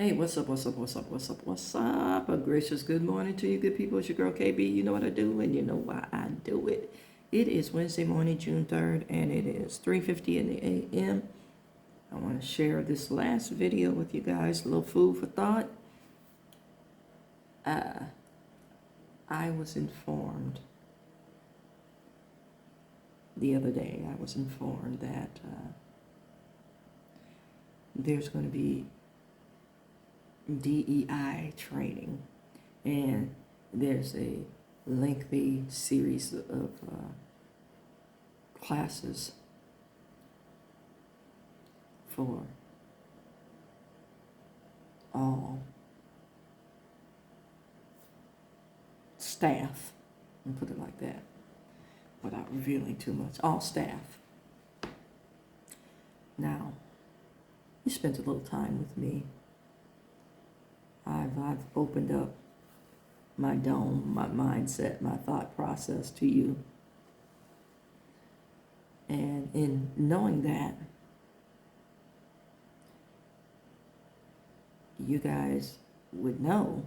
Hey, what's up, what's up, what's up, what's up, what's up? A gracious good morning to you good people. It's your girl KB. You know what I do and you know why I do it. It is Wednesday morning, June 3rd, and it is 3:50 in the a.m. I want to share this last video with you guys, a little food for thought. I was informed the other day, that there's going to be DEI training, and there's a lengthy series of classes for all staff, and put it like that without revealing too much, all staff. Now, you spent a little time with me. I've opened up my dome, my mindset, my thought process to you. And in knowing that, you guys would know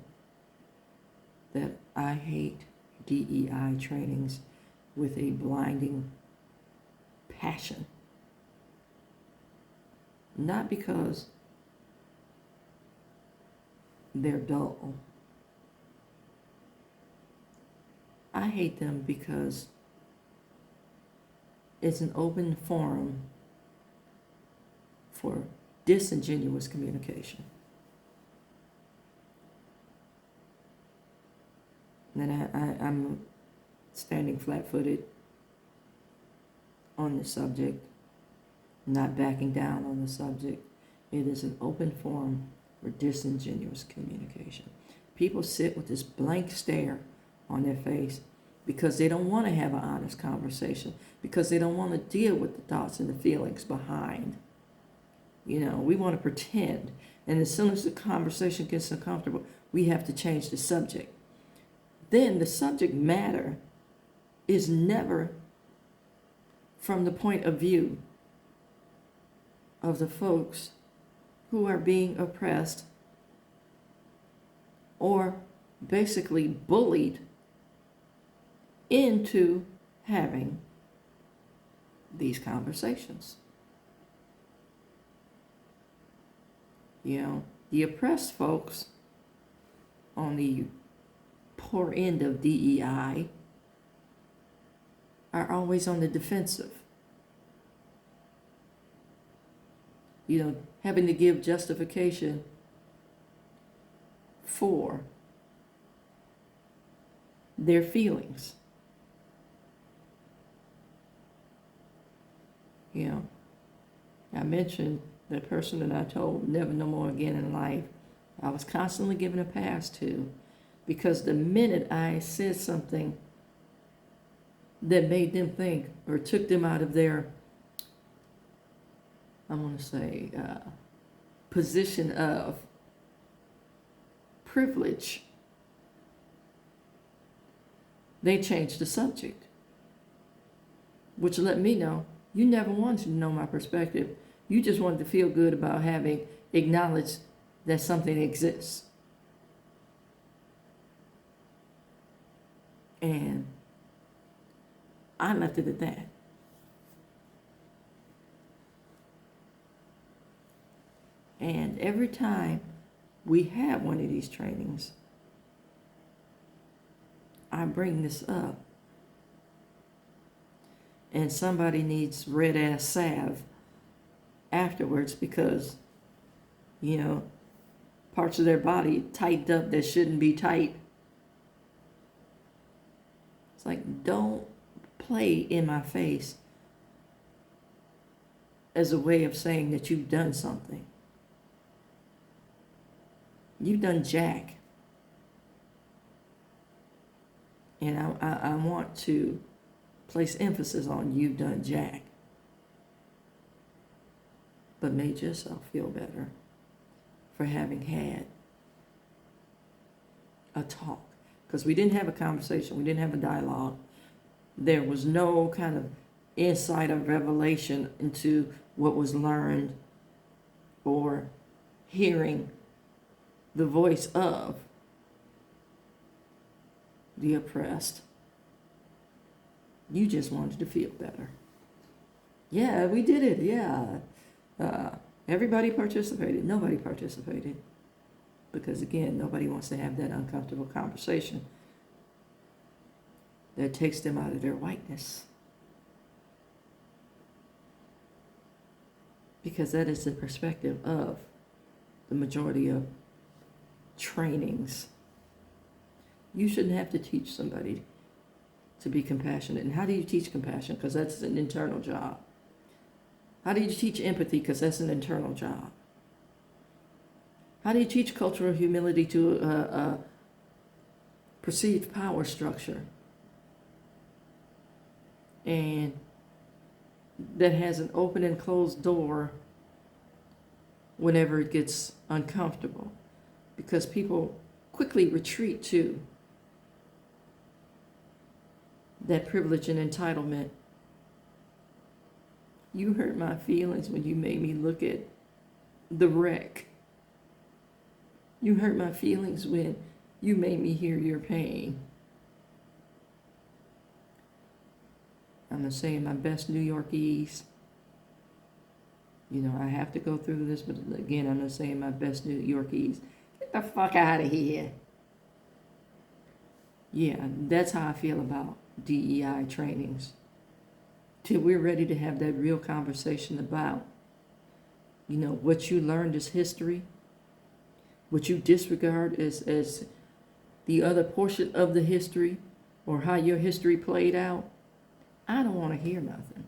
that I hate DEI trainings with a blinding passion. Not because they're dull. I hate them because it's an open forum for disingenuous communication. And I'm standing flat-footed on the subject, not backing down on the subject. It is an open forum for disingenuous communication. People sit with this blank stare on their face because they don't want to have an honest conversation, because they don't want to deal with the thoughts and the feelings behind. We want to pretend, and as soon as the conversation gets uncomfortable, we have to change the subject. Then the subject matter is never from the point of view of the folks who are being oppressed or basically bullied into having these conversations. The oppressed folks on the poor end of DEI are always on the defensive. Having to give justification for their feelings. I mentioned the person that I told never no more again in life. I was constantly given a pass to, because the minute I said something that made them think or took them out of their, position of privilege, they changed the subject, which let me know you never wanted to know my perspective. You just wanted to feel good about having acknowledged that something exists. And I left it at that. And every time we have one of these trainings, I bring this up. And somebody needs red ass salve afterwards because, parts of their body tightened up that shouldn't be tight. It's like, don't play in my face as a way of saying that you've done something. You've done jack. And I want to place emphasis on you've done jack. But made yourself feel better for having had a talk. Because we didn't have a conversation. We didn't have a dialogue. There was no kind of insight or revelation into what was learned or hearing the voice of the oppressed. You just wanted to feel better. Yeah, we did it. Yeah. Everybody participated. Nobody participated. Because again, nobody wants to have that uncomfortable conversation that takes them out of their whiteness. Because that is the perspective of the majority of trainings. You shouldn't have to teach somebody to be compassionate. And how do you teach compassion? Because that's an internal job. How do you teach empathy? Because that's an internal job. How do you teach cultural humility to a perceived power structure? And that has an open and closed door whenever it gets uncomfortable. Because people quickly retreat to that privilege and entitlement. You hurt my feelings when you made me look at the wreck. You hurt my feelings when you made me hear your pain. I'm going to say in my best New Yorkese. You know, I have to go through this, but again, I'm going to say in my best New Yorkese. Get the fuck out of here. Yeah, that's how I feel about DEI trainings. Till we're ready to have that real conversation about, you know, what you learned as history, what you disregard as the other portion of the history, or how your history played out. I don't want to hear nothing.